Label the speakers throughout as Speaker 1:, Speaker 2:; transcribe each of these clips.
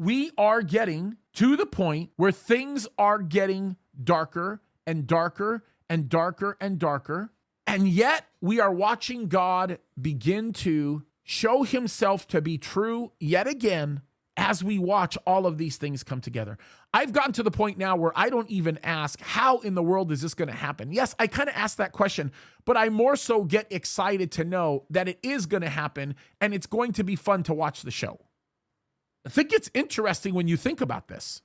Speaker 1: we are getting to the point where things are getting darker and darker and darker and darker. And yet we are watching God begin to show himself to be true yet again as we watch all of these things come together. I've gotten to the point now where I don't even ask, how in the world is this going to happen? Yes, I kind of ask that question, but I more so get excited to know that it is going to happen and it's going to be fun to watch the show. I think it's interesting when you think about this.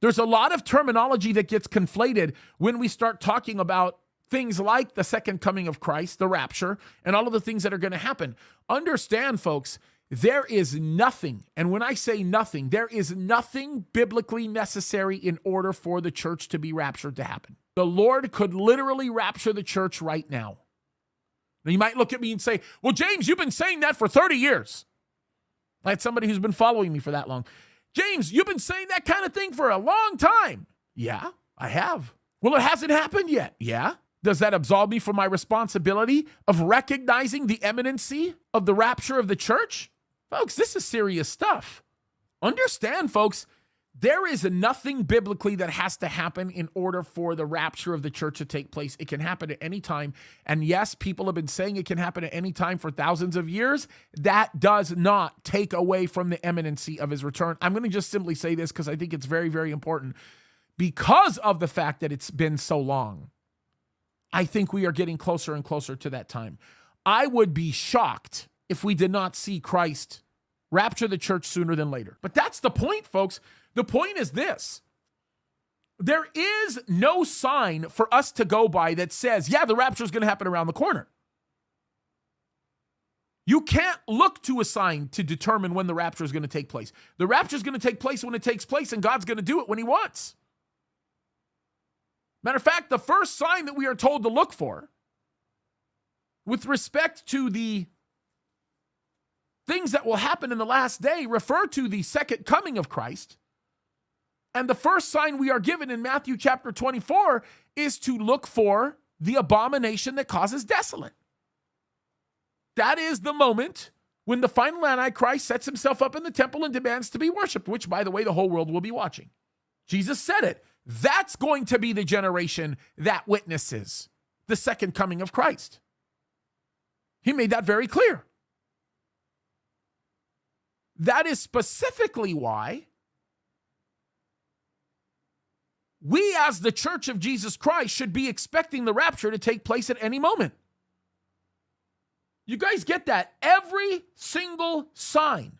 Speaker 1: There's a lot of terminology that gets conflated when we start talking about things like the second coming of Christ, the rapture, and all of the things that are going to happen. Understand, folks, there is nothing, and when I say nothing, there is nothing biblically necessary in order for the church to be raptured to happen. The Lord could literally rapture the church right now. Now, you might look at me and say, well, James, you've been saying that for 30 years. I had somebody who's been following me for that long. James, you've been saying that kind of thing for a long time. Yeah, I have. Well, it hasn't happened yet. Yeah. Does that absolve me from my responsibility of recognizing the imminency of the rapture of the church? Folks, this is serious stuff. Understand, folks, there is nothing biblically that has to happen in order for the rapture of the church to take place. It can happen at any time. And yes, people have been saying it can happen at any time for thousands of years. That does not take away from the imminency of his return. I'm going to just simply say this because I think it's very, very important. Because of the fact that it's been so long, I think we are getting closer and closer to that time. I would be shocked if we did not see Christ rapture the church sooner than later. But that's the point, folks. The point is this. There is no sign for us to go by that says, yeah, the rapture is going to happen around the corner. You can't look to a sign to determine when the rapture is going to take place. The rapture is going to take place when it takes place, and God's going to do it when he wants. Matter of fact, the first sign that we are told to look for with respect to the things that will happen in the last day refer to the second coming of Christ. And the first sign we are given in Matthew chapter 24 is to look for the abomination that causes desolate. That is the moment when the final Antichrist sets himself up in the temple and demands to be worshiped, which, by the way, the whole world will be watching. Jesus said it. That's going to be the generation that witnesses the second coming of Christ. He made that very clear. That is specifically why we as the Church of Jesus Christ should be expecting the rapture to take place at any moment. You guys get that? Every single sign,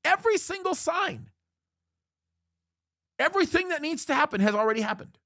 Speaker 1: everything that needs to happen has already happened.